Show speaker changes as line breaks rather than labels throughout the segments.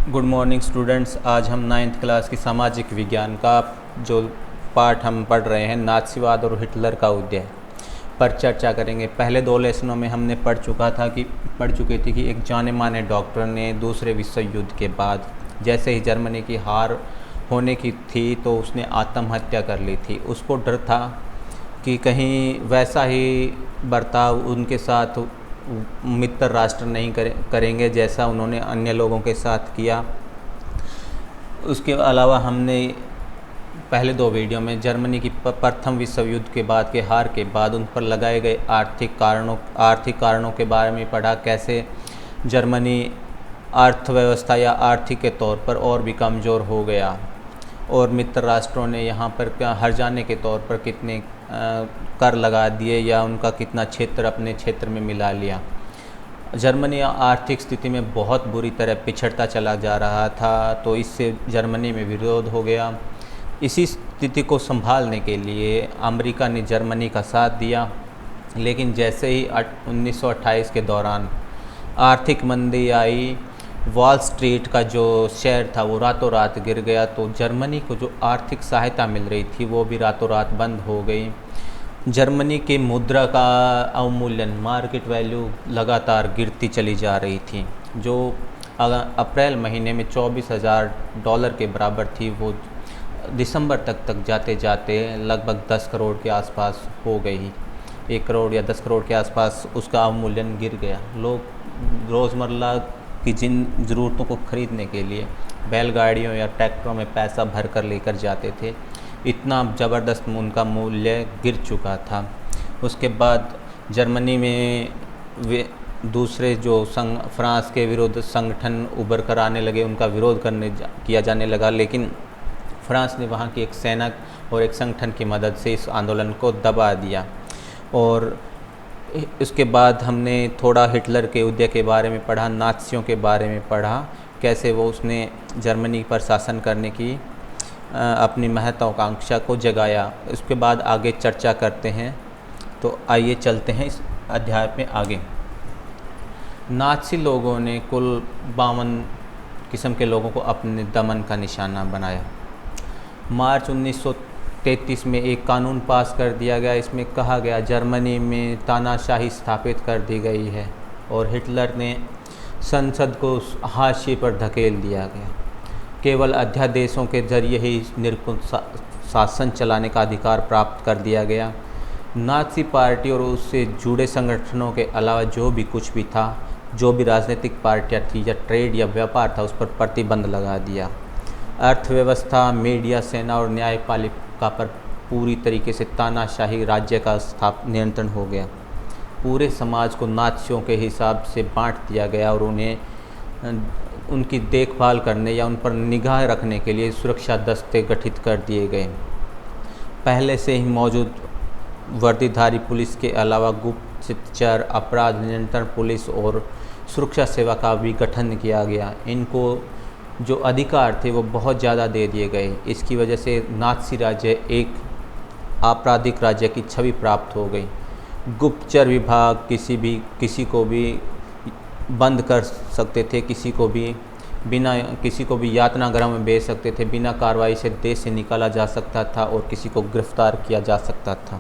Good morning students. आज हम ninth class की सामाजिक विज्ञान का जो पार्ट हम पढ़ रहे हैं नाज़ीवाद और हिटलर का उदय पर चर्चा करेंगे। पहले दो लेसनों में हमने पढ़ चुके थे कि एक जाने माने डॉक्टर ने दूसरे विश्व युद्ध के बाद जैसे ही जर्मनी की हार होने की थी तो उसने आत्महत्या कर ली थी। उसको डर था कि कहीं वैसा ही बर्ताव उनके साथ मित्र राष्ट्र नहीं करेंगे जैसा उन्होंने अन्य लोगों के साथ किया। उसके अलावा हमने पहले दो वीडियो में जर्मनी की प्रथम विश्व युद्ध के बाद के हार के बाद उन पर लगाए गए आर्थिक कारणों के बारे में पढ़ा। कैसे जर्मनी अर्थव्यवस्था या आर्थिक के तौर पर और भी कमज़ोर हो गया और मित्र राष्ट्रों ने यहाँ पर हर्जाने के तौर पर कितने कर लगा दिए या उनका कितना क्षेत्र अपने क्षेत्र में मिला लिया। जर्मनी आर्थिक स्थिति में बहुत बुरी तरह पिछड़ता चला जा रहा था, तो इससे जर्मनी में विरोध हो गया। इसी स्थिति को संभालने के लिए अमेरिका ने जर्मनी का साथ दिया, लेकिन जैसे ही 1928 के दौरान आर्थिक मंदी आई, वॉल स्ट्रीट का जो शेयर था वो रातों रात गिर गया, तो जर्मनी को जो आर्थिक सहायता मिल रही थी वो भी रातों रात बंद हो गई। जर्मनी की मुद्रा का अवमूल्यन मार्केट वैल्यू लगातार गिरती चली जा रही थी, जो अप्रैल महीने में $24,000 के बराबर थी, वो दिसंबर तक जाते जाते लगभग 10 करोड़ के आसपास हो गई। 1 करोड़ या 10 करोड़ के आसपास उसका अवमूल्यन गिर गया। लोग रोज़मर्रा की जिन ज़रूरतों को ख़रीदने के लिए बैलगाड़ियों या ट्रैक्टरों में पैसा भर कर लेकर जाते थे, इतना ज़बरदस्त उनका मूल्य गिर चुका था। उसके बाद जर्मनी में वे दूसरे जो फ्रांस के विरुद्ध संगठन उभर कर आने लगे, उनका विरोध किया जाने लगा, लेकिन फ्रांस ने वहाँ की एक सेना और एक संगठन की मदद से इस आंदोलन को दबा दिया। और उसके बाद हमने थोड़ा हिटलर के उदय के बारे में पढ़ा, नाज़ियों के बारे में पढ़ा, कैसे वो उसने जर्मनी पर शासन करने की अपनी महत्वाकांक्षा को जगाया। उसके बाद आगे चर्चा करते हैं, तो आइए चलते हैं इस अध्याय में आगे। नाज़ी लोगों ने कुल 52 किस्म के लोगों को अपने दमन का निशाना बनाया। मार्च 1933 में एक कानून पास कर दिया गया। इसमें कहा गया जर्मनी में तानाशाही स्थापित कर दी गई है और हिटलर ने संसद को हाशिए पर धकेल दिया गया। केवल अध्यादेशों के जरिए ही निरंकुश शासन चलाने का अधिकार प्राप्त कर दिया गया। नाज़ी पार्टी और उससे जुड़े संगठनों के अलावा जो भी कुछ भी था, जो भी राजनीतिक पार्टियां थी या ट्रेड या व्यापार था, उस पर प्रतिबंध लगा दिया। अर्थव्यवस्था, मीडिया, सेना और न्यायपालिका पर पूरी तरीके से तानाशाही राज्य का नियंत्रण हो गया। पूरे समाज को नाज़ियों के हिसाब से बांट दिया गया और उन्हें उनकी देखभाल करने या उन पर निगाह रखने के लिए सुरक्षा दस्ते गठित कर दिए गए। पहले से ही मौजूद वर्दीधारी पुलिस के अलावा गुप्तचर, अपराध नियंत्रण पुलिस और सुरक्षा सेवा का भी गठन किया गया। इनको जो अधिकार थे वो बहुत ज़्यादा दे दिए गए। इसकी वजह से नाज़ी राज्य एक आपराधिक राज्य की छवि प्राप्त हो गई। गुप्तचर विभाग किसी को भी बंद कर सकते थे, किसी को भी यातना गृह में भेज सकते थे, बिना कार्रवाई से देश से निकाला जा सकता था और किसी को गिरफ्तार किया जा सकता था।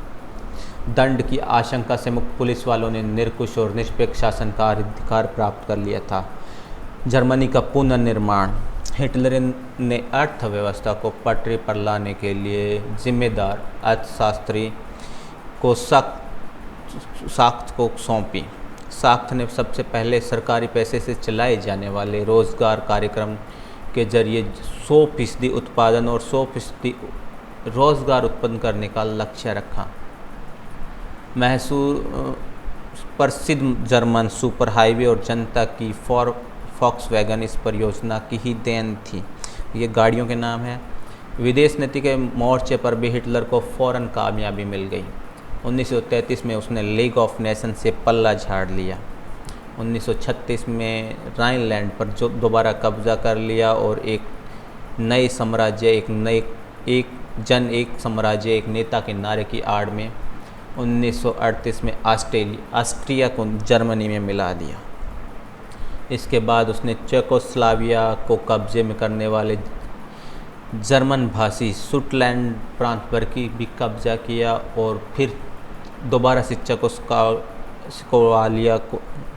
दंड की आशंका से मुक्त पुलिस वालों ने निरंकुश और निष्पक्ष शासन का अधिकार प्राप्त कर लिया था। जर्मनी का पुनर्निर्माण। हिटलर ने अर्थव्यवस्था को पटरी पर लाने के लिए जिम्मेदार अर्थशास्त्री को साख्त को सौंपी। साख्त ने सबसे पहले सरकारी पैसे से चलाए जाने वाले रोज़गार कार्यक्रम के जरिए 100% उत्पादन और 100% रोज़गार उत्पन्न करने का लक्ष्य रखा। प्रसिद्ध जर्मन सुपर हाईवे और जनता की फॉक्सवैगन इस परियोजना की ही देन थी। ये गाड़ियों के नाम हैं। विदेश नीति के मोर्चे पर भी हिटलर को फ़ौरन कामयाबी मिल गई। 1933 में उसने लीग ऑफ नेशन से पल्ला झाड़ लिया। 1936 में राइनलैंड पर जो दोबारा कब्जा कर लिया और एक नए साम्राज्य, एक साम्राज्य, एक नेता के नारे की आड़ में 1938 में ऑस्ट्रिया को जर्मनी में मिला दिया। इसके बाद उसने चेकोस्लोवाकिया को कब्जे में करने वाले जर्मन भाषी सुटलैंड प्रांत पर की भी कब्जा किया और फिर दोबारा से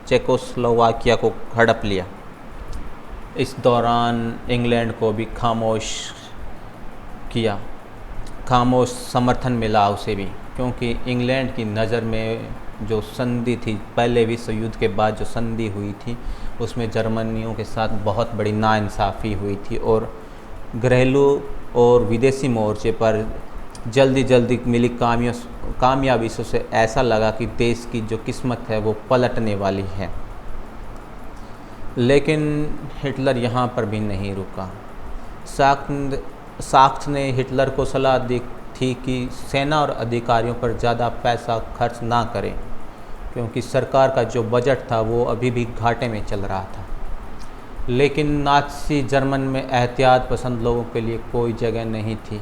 चेकोस्लोवाकिया को हड़प लिया। इस दौरान इंग्लैंड को भी खामोश समर्थन मिला उसे भी, क्योंकि इंग्लैंड की नज़र में जो संधि थी, पहले विश्व युद्ध के बाद जो संधि हुई थी, उसमें जर्मनियों के साथ बहुत बड़ी नाइंसाफ़ी हुई थी और घरेलू और विदेशी मोर्चे पर जल्दी मिली कामयाबी से ऐसा लगा कि देश की जो किस्मत है वो पलटने वाली है। लेकिन हिटलर यहाँ पर भी नहीं रुका। साक्स ने हिटलर को सलाह दी थी कि सेना और अधिकारियों पर ज़्यादा पैसा खर्च ना करें, क्योंकि सरकार का जो बजट था वो अभी भी घाटे में चल रहा था। लेकिन नाज़ी जर्मन में एहतियात पसंद लोगों के लिए कोई जगह नहीं थी।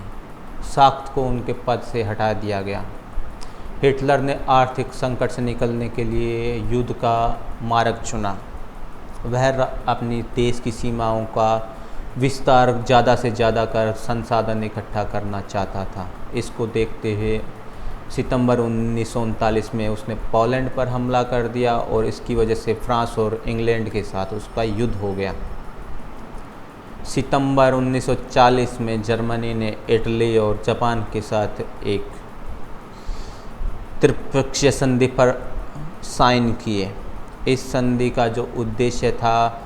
साक्स को उनके पद से हटा दिया गया। हिटलर ने आर्थिक संकट से निकलने के लिए युद्ध का मार्ग चुना। वह अपनी देश की सीमाओं का विस्तार ज़्यादा से ज़्यादा कर संसाधन इकट्ठा करना चाहता था। इसको देखते हुए सितंबर 1939 में उसने पोलैंड पर हमला कर दिया और इसकी वजह से फ्रांस और इंग्लैंड के साथ उसका युद्ध हो गया। सितंबर 1940 में जर्मनी ने इटली और जापान के साथ एक त्रिपक्षीय संधि पर साइन किए। इस संधि का जो उद्देश्य था,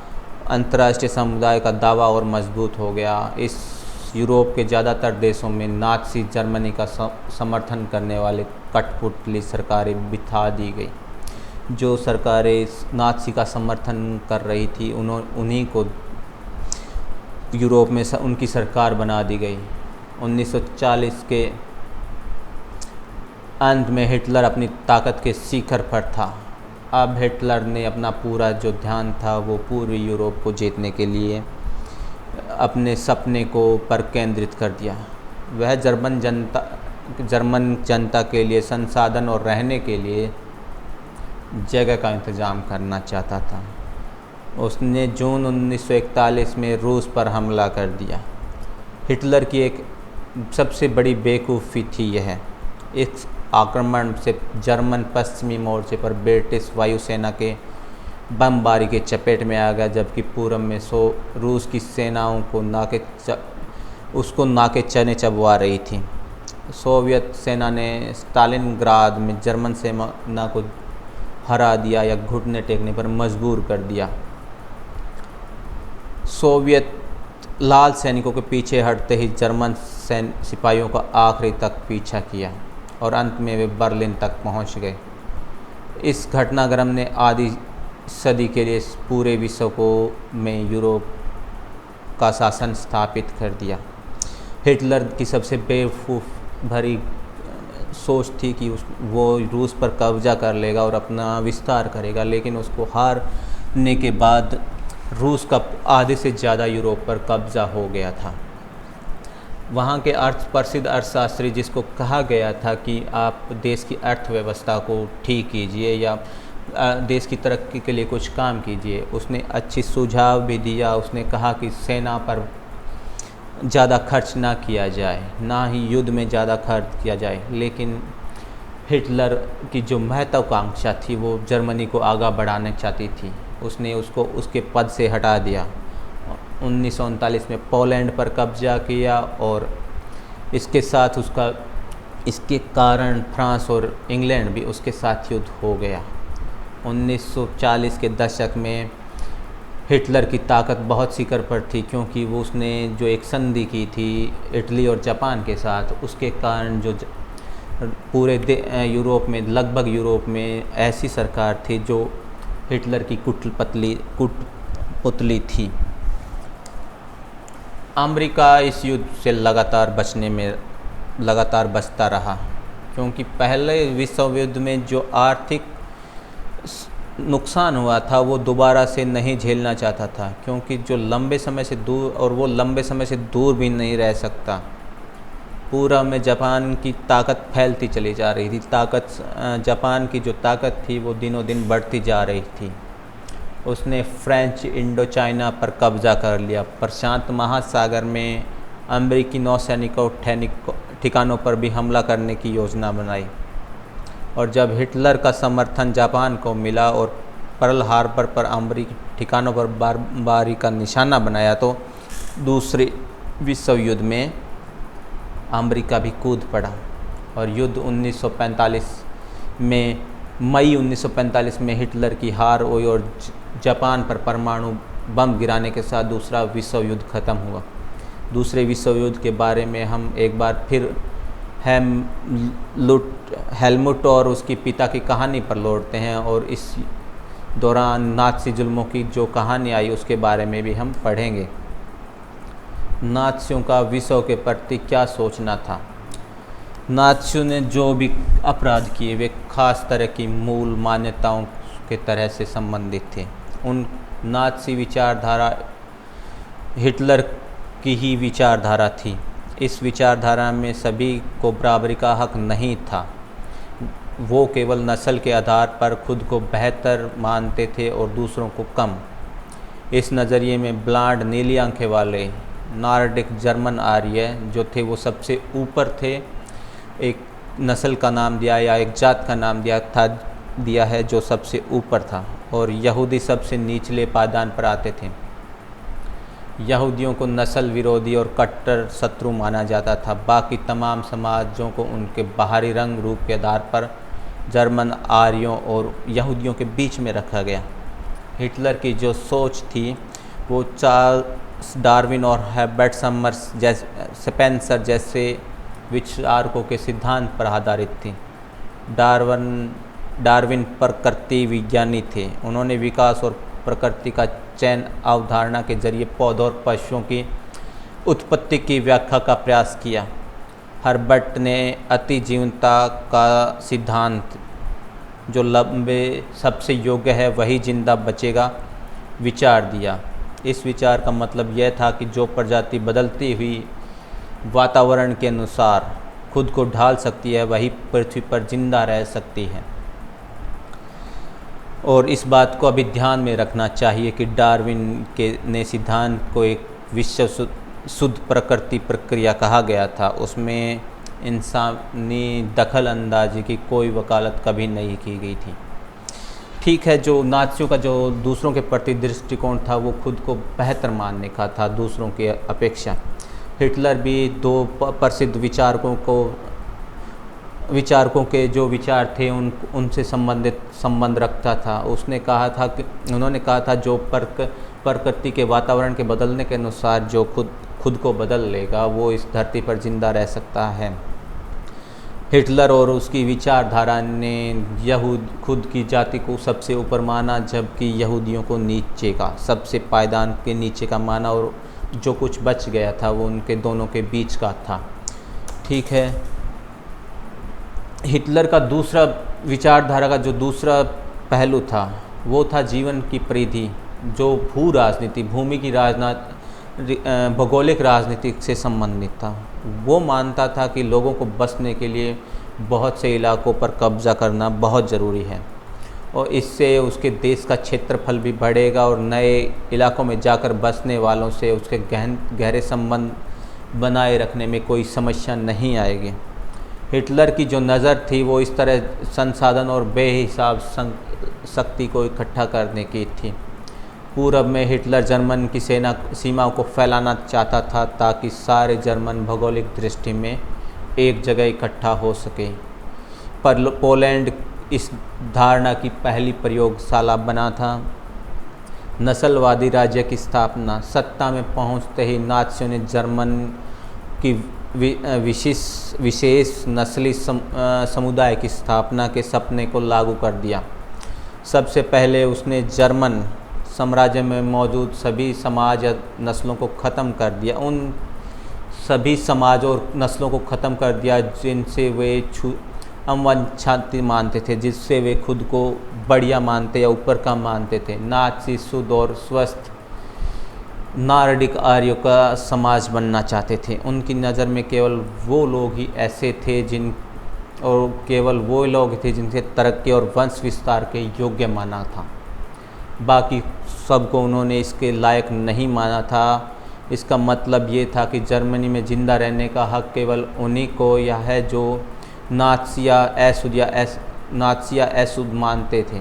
अंतर्राष्ट्रीय समुदाय का दावा और मजबूत हो गया। इस यूरोप के ज़्यादातर देशों में नाज़ी जर्मनी का समर्थन करने वाले कठपुतली सरकारें बिठा दी गई। जो सरकारें नाज़ी का समर्थन कर रही थी उन्हीं को यूरोप में उनकी सरकार बना दी गई। 1940 के अंत में हिटलर अपनी ताकत के शिखर पर था। अब हिटलर ने अपना पूरा जो ध्यान था वो पूर्वी यूरोप को जीतने के लिए अपने सपने को पर केंद्रित कर दिया। वह जर्मन जनता के लिए संसाधन और रहने के लिए जगह का इंतज़ाम करना चाहता था। उसने जून 1941 में रूस पर हमला कर दिया। हिटलर की एक सबसे बड़ी बेवकूफ़ी थी यह। इस आक्रमण से जर्मन पश्चिमी मोर्चे पर ब्रिटिश वायुसेना के बमबारी के चपेट में आ गया, जबकि पूरब में रूस की सेनाओं को नाके चने चबवा रही थी। सोवियत सेना ने स्टालिनग्राद में जर्मन सेना को हरा दिया या घुटने टेकने पर मजबूर कर दिया। सोवियत लाल सैनिकों के पीछे हटते ही जर्मन सिपाहियों का आखिरी तक पीछा किया और अंत में वे बर्लिन तक पहुंच गए। इस घटनाक्रम ने आधी सदी के लिए पूरे विश्व को में यूरोप का शासन स्थापित कर दिया। हिटलर की सबसे बेवकूफ़ भरी सोच थी कि वो रूस पर कब्जा कर लेगा और अपना विस्तार करेगा, लेकिन उसको हारने के बाद रूस का आधे से ज़्यादा यूरोप पर कब्जा हो गया था। वहाँ के प्रसिद्ध अर्थशास्त्री जिसको कहा गया था कि आप देश की अर्थव्यवस्था को ठीक कीजिए या देश की तरक्की के लिए कुछ काम कीजिए, उसने अच्छी सुझाव भी दिया। उसने कहा कि सेना पर ज़्यादा खर्च ना किया जाए, ना ही युद्ध में ज़्यादा खर्च किया जाए। लेकिन हिटलर की जो महत्वाकांक्षा थी वो जर्मनी को आगे बढ़ाना चाहती थी। उसने उसको उसके पद से हटा दिया। 1939 में पोलैंड पर कब्जा किया और इसके कारण फ्रांस और इंग्लैंड भी उसके साथ युद्ध हो गया। 1940 के दशक में हिटलर की ताकत बहुत शिखर पर थी, क्योंकि उसने जो एक संधि की थी इटली और जापान के साथ, उसके कारण जो पूरे यूरोप में लगभग यूरोप में ऐसी सरकार थी जो हिटलर की कुटपुतली थी। अमेरिका इस युद्ध से लगातार बचता रहा, क्योंकि पहले विश्व युद्ध में जो आर्थिक नुकसान हुआ था वो दोबारा से नहीं झेलना चाहता था, क्योंकि जो लंबे समय से दूर भी नहीं रह सकता। पूरा में जापान की ताकत फैलती चली जा रही थी। जापान की जो ताकत थी वो दिनों दिन बढ़ती जा रही थी। उसने फ्रेंच इंडो चाइना पर कब्ज़ा कर लिया। प्रशांत महासागर में अमेरिकी नौसैनिकों ठिकानों पर भी हमला करने की योजना बनाई। और जब हिटलर का समर्थन जापान को मिला और पर्ल हार्बर पर अमेरिकी ठिकानों पर बमबारी का निशाना बनाया तो दूसरे विश्व युद्ध में अमेरिका भी कूद पड़ा और युद्ध 1945 में मई 1945 में हिटलर की हार हुई और जापान पर परमाणु बम गिराने के साथ दूसरा विश्व युद्ध खत्म हुआ। दूसरे विश्व युद्ध के बारे में हम एक बार फिर हेलमुट और उसके पिता की कहानी पर लौटते हैं और इस दौरान नाज़ी जुल्मों की जो कहानी आई उसके बारे में भी हम पढ़ेंगे। नाज़ियों का विश्व के प्रति क्या सोचना था। नाज़ियों ने जो भी अपराध किए वे खास तरह की मूल मान्यताओं के तरह से संबंधित थे। उन नाज़ी विचारधारा हिटलर की ही विचारधारा थी। इस विचारधारा में सभी को बराबरी का हक नहीं था। वो केवल नस्ल के आधार पर खुद को बेहतर मानते थे और दूसरों को कम। इस नज़रिए में ब्लांड नीली आंखें वाले नॉर्डिक जर्मन आर्य जो थे वो सबसे ऊपर थे। एक नस्ल का नाम दिया या एक जात का नाम दिया है जो सबसे ऊपर था और यहूदी सबसे निचले पायदान पर आते थे। यहूदियों को नस्ल विरोधी और कट्टर शत्रु माना जाता था। बाकी तमाम समाजों को उनके बाहरी रंग रूप के आधार पर जर्मन आर्यों और यहूदियों के बीच में रखा गया। हिटलर की जो सोच थी वो चार्ल्स डार्विन और हर्बर्ट स्पेंसर जैसे विचारकों के सिद्धांत पर आधारित थी। डार्विन प्रकृति विज्ञानी थे। उन्होंने विकास और प्रकृति का चयन अवधारणा के जरिए पौधों और पशुओं की उत्पत्ति की व्याख्या का प्रयास किया। हर्बर्ट ने अति जीवनता का सिद्धांत जो लंबे सबसे योग्य है वही जिंदा बचेगा विचार दिया। इस विचार का मतलब यह था कि जो प्रजाति बदलती हुई वातावरण के अनुसार खुद को ढाल सकती है वही पृथ्वी पर जिंदा रह सकती है। और इस बात को अभी ध्यान में रखना चाहिए कि डार्विन ने सिद्धांत को एक विश्व शुद्ध प्रकृति प्रक्रिया कहा गया था। उसमें इंसानी दखल अंदाजी की कोई वकालत कभी नहीं की गई थी। ठीक है, जो नाज़ियों का जो दूसरों के प्रति दृष्टिकोण था वो खुद को बेहतर मानने का था दूसरों की अपेक्षा। हिटलर भी दो प्रसिद्ध विचारकों के जो विचार थे उनसे संबंध रखता था। उन्होंने कहा था जो प्रकृति के वातावरण के बदलने के अनुसार जो खुद को बदल लेगा वो इस धरती पर जिंदा रह सकता है। हिटलर और उसकी विचारधारा ने खुद की जाति को सबसे ऊपर माना जबकि यहूदियों को नीचे का सबसे पायदान के नीचे का माना और जो कुछ बच गया था वो उनके दोनों के बीच का था। ठीक है, हिटलर का दूसरा विचारधारा का जो दूसरा पहलू था वो था जीवन की परिधि जो भूमि की भौगोलिक राजनीति से संबंधित था। वो मानता था कि लोगों को बसने के लिए बहुत से इलाकों पर कब्जा करना बहुत ज़रूरी है और इससे उसके देश का क्षेत्रफल भी बढ़ेगा और नए इलाकों में जाकर बसने वालों से उसके गहरे संबंध बनाए रखने में कोई समस्या नहीं आएगी। हिटलर की जो नज़र थी वो इस तरह संसाधन और बेहिसाब शक्ति को इकट्ठा करने की थी। पूरब में हिटलर जर्मन की सीमाओं को फैलाना चाहता था ताकि सारे जर्मन भौगोलिक दृष्टि में एक जगह इकट्ठा हो सके। पर पोलैंड इस धारणा की पहली प्रयोगशाला बना था। नस्लवादी राज्य की स्थापना। सत्ता में पहुंचते ही नाज़ियों ने जर्मन की विशेष नस्ली समुदाय की स्थापना के सपने को लागू कर दिया। सबसे पहले उसने जर्मन साम्राज्य में मौजूद सभी समाज या नस्लों को ख़त्म कर दिया। उन सभी समाज और नस्लों को ख़त्म कर दिया जिनसे वे अवांछित मानते थे, जिससे वे खुद को बढ़िया मानते या ऊपर का मानते थे। नाज़ी शुद्ध और स्वस्थ नॉर्डिक आर्यों का समाज बनना चाहते थे। उनकी नज़र में केवल वो लोग ही ऐसे थे जिनसे तरक्की और वंश विस्तार के योग्य माना था। बाकी सबको उन्होंने इसके लायक नहीं माना था। इसका मतलब ये था कि जर्मनी में ज़िंदा रहने का हक़ केवल उन्हीं को या है जो नात्सिया एसुद मानते थे।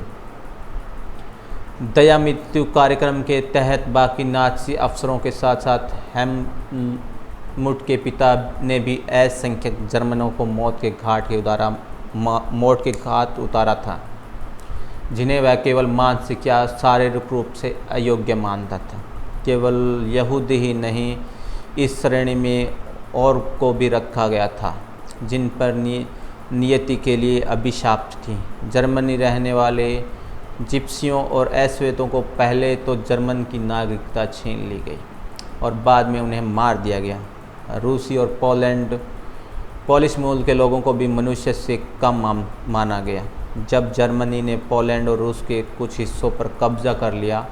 दया मृत्यु कार्यक्रम के तहत बाकी नात्सी अफसरों के साथ साथ हेल्मुट के पिता ने भी असंख्यक जर्मनों को मौत के घाट उतारा था, जिन्हें वह केवल मानसिक या शारीरिक रूप से अयोग्य मानता था। केवल यहूदी ही नहीं, इस श्रेणी में और को भी रखा गया था जिन पर नियति के लिए अभिशाप थी। जर्मनी रहने वाले जिप्सियों और अश्वेतों को पहले तो जर्मन की नागरिकता छीन ली गई और बाद में उन्हें मार दिया गया। रूसी और पोलिश मूल के लोगों को भी मनुष्य से कम माना गया। जब जर्मनी ने पोलैंड और रूस के कुछ हिस्सों पर कब्जा कर लिया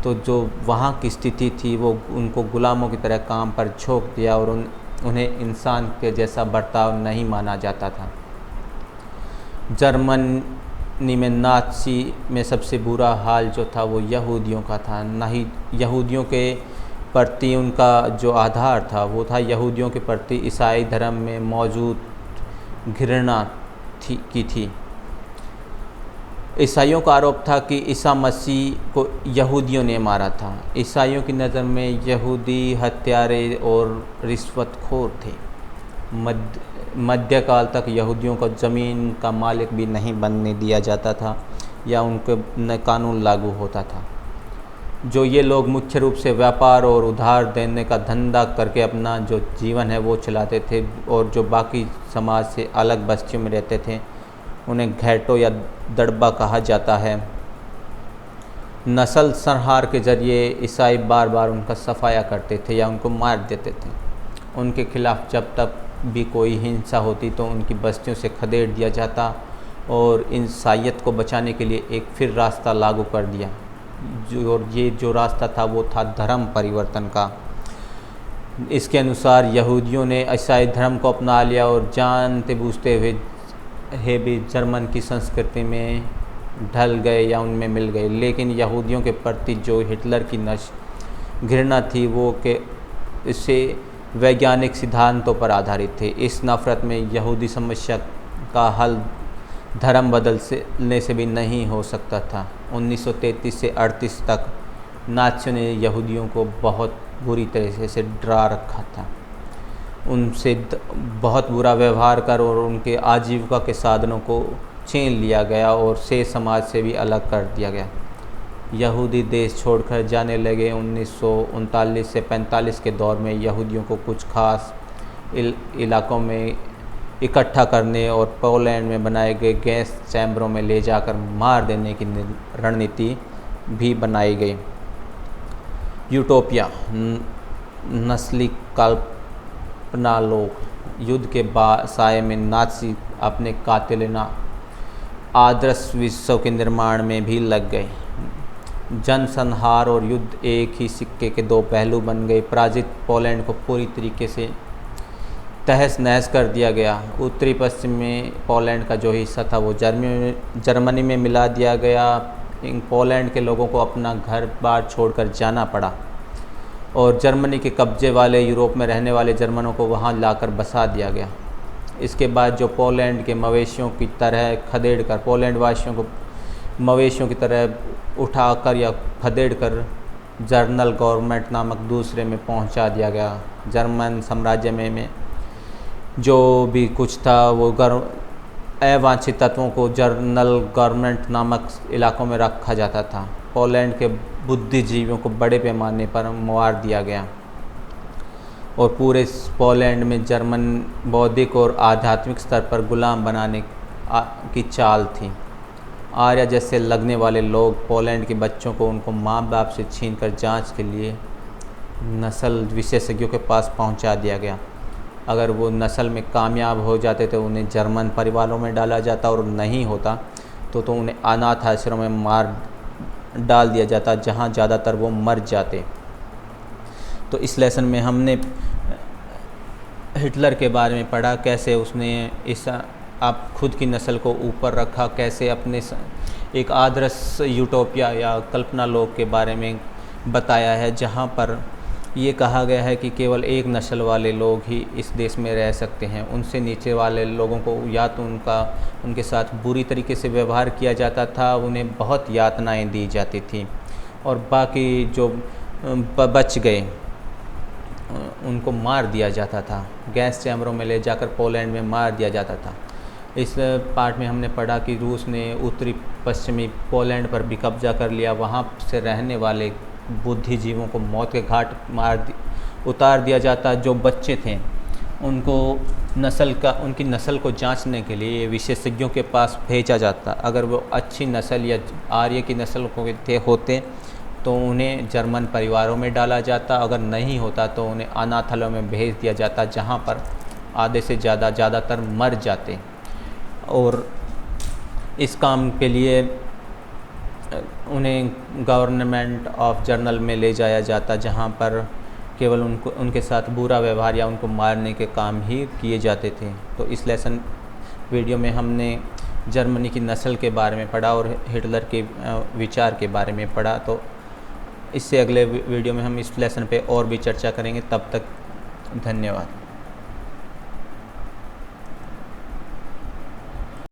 तो जो वहाँ की स्थिति थी वो उनको गुलामों की तरह काम पर झोंक दिया और उन्हें इंसान के जैसा बर्ताव नहीं माना जाता था। जर्मनी में नाज़ी में सबसे बुरा हाल जो था वो यहूदियों का था। नहीं, यहूदियों के प्रति उनका जो आधार था वो था यहूदियों के प्रति ईसाई धर्म में मौजूद घृणा थी। ईसाइयों का आरोप था कि ईसा मसीह को यहूदियों ने मारा था। ईसाइयों की नज़र में यहूदी हत्यारे और रिश्वतखोर थे। मध्यकाल तक यहूदियों को ज़मीन का मालिक भी नहीं बनने दिया जाता था या उनके कानून लागू होता था। जो ये लोग मुख्य रूप से व्यापार और उधार देने का धंधा करके अपना जो जीवन है वो चलाते थे और जो बाकी समाज से अलग बस्तियों में रहते थे उन्हें घैटो या दड़बा कहा जाता है। नस्ल संहार के जरिए ईसाई बार बार उनका सफाया करते थे या उनको मार देते थे। उनके खिलाफ़ जब तक भी कोई हिंसा होती तो उनकी बस्तियों से खदेड़ दिया जाता और ईसाईयत को बचाने के लिए एक फिर रास्ता लागू कर दिया। और ये जो रास्ता था वो था धर्म परिवर्तन का। इसके अनुसार यहूदियों ने ईसाई धर्म को अपना लिया और जानते बूझते हुए भी जर्मन की संस्कृति में ढल गए या उनमें मिल गए। लेकिन यहूदियों के प्रति जो हिटलर की घृणा थी वो के इससे वैज्ञानिक सिद्धांतों पर आधारित थे। इस नफ़रत में यहूदी समस्या का हल धर्म बदलने से भी नहीं हो सकता था। 1933 से 38 तक नाज़ियों ने यहूदियों को बहुत बुरी तरह से डरा रखा था। उनसे बहुत बुरा व्यवहार कर और उनके आजीविका के साधनों को छीन लिया गया और से समाज से भी अलग कर दिया गया। यहूदी देश छोड़कर जाने लगे। 1939 से 45 के दौर में यहूदियों को कुछ खास इलाकों में इकट्ठा करने और पोलैंड में बनाए गए गैस चैम्बरों में ले जाकर मार देने की रणनीति भी बनाई गई। यूटोपिया नस्ली कल्पना लोग युद्ध के साये में नाज़ी अपने कातिलाना आदर्श विश्व के निर्माण में भी लग गए। जनसंहार और युद्ध एक ही सिक्के के दो पहलू बन गए। पराजित पोलैंड को पूरी तरीके से तहस नहस कर दिया गया। उत्तरी पश्चिम में पोलैंड का जो हिस्सा था वो जर्मनी में मिला दिया गया। इन पोलैंड के लोगों को अपना घर बार छोड़कर जाना पड़ा और जर्मनी के कब्जे वाले यूरोप में रहने वाले जर्मनों को वहां लाकर बसा दिया गया। इसके बाद जो पोलैंड के मवेशियों की तरह खदेड़कर पोलैंड वासियों को मवेशियों की तरह उठाकर या खदेड़कर जर्नल गवर्नमेंट नामक दूसरे में पहुंचा दिया गया। जर्मन साम्राज्य में जो भी कुछ था वो अवांछित तत्वों को जर्नल गवर्नमेंट नामक इलाकों में रखा जाता था। पोलैंड के बुद्धिजीवियों को बड़े पैमाने पर मार दिया गया और पूरे पोलैंड में जर्मन बौद्धिक और आध्यात्मिक स्तर पर गुलाम बनाने की चाल थी। आर्य जैसे लगने वाले लोग पोलैंड के बच्चों को उनको माँ बाप से छीनकर जांच के लिए नस्ल विशेषज्ञों के पास पहुंचा दिया गया। अगर वो नस्ल में कामयाब हो जाते तो उन्हें जर्मन परिवारों में डाला जाता और नहीं होता तो उन्हें अनाथ आश्रम में मार डाल दिया जाता, जहाँ ज़्यादातर वो मर जाते। तो इस लेसन में हमने हिटलर के बारे में पढ़ा, कैसे उसने आप खुद की नस्ल को ऊपर रखा, कैसे अपने एक आदर्श यूटोपिया या कल्पना लोक के बारे में बताया है, जहाँ पर ये कहा गया है कि केवल एक नस्ल वाले लोग ही इस देश में रह सकते हैं। उनसे नीचे वाले लोगों को या तो उनके साथ बुरी तरीके से व्यवहार किया जाता था, उन्हें बहुत यातनाएं दी जाती थी, और बाकी जो बच गए उनको मार दिया जाता था, गैस चैम्बरों में ले जाकर पोलैंड में मार दिया जाता था। इस पार्ट में हमने पढ़ा कि रूस ने उत्तरी पश्चिमी पोलैंड पर भी कब्जा कर लिया, वहाँ से रहने वाले बुद्धिजीवों को मौत के घाट उतार दिया जाता। जो बच्चे थे उनको उनकी नस्ल को जांचने के लिए विशेषज्ञों के पास भेजा जाता। अगर वो अच्छी नस्ल या आर्य की नस्ल के होते तो उन्हें जर्मन परिवारों में डाला जाता, अगर नहीं होता तो उन्हें अनाथालयों में भेज दिया जाता, जहाँ पर आधे से ज़्यादातर मर जाते। और इस काम के लिए उन्हें गवर्नमेंट ऑफ जर्नल में ले जाया जाता, जहाँ पर केवल उनके साथ बुरा व्यवहार या उनको मारने के काम ही किए जाते थे। तो इस लेसन वीडियो में हमने जर्मनी की नस्ल के बारे में पढ़ा और हिटलर के विचार के बारे में पढ़ा। तो इससे अगले वीडियो में हम इस लेसन पे और भी चर्चा करेंगे। तब तक धन्यवाद।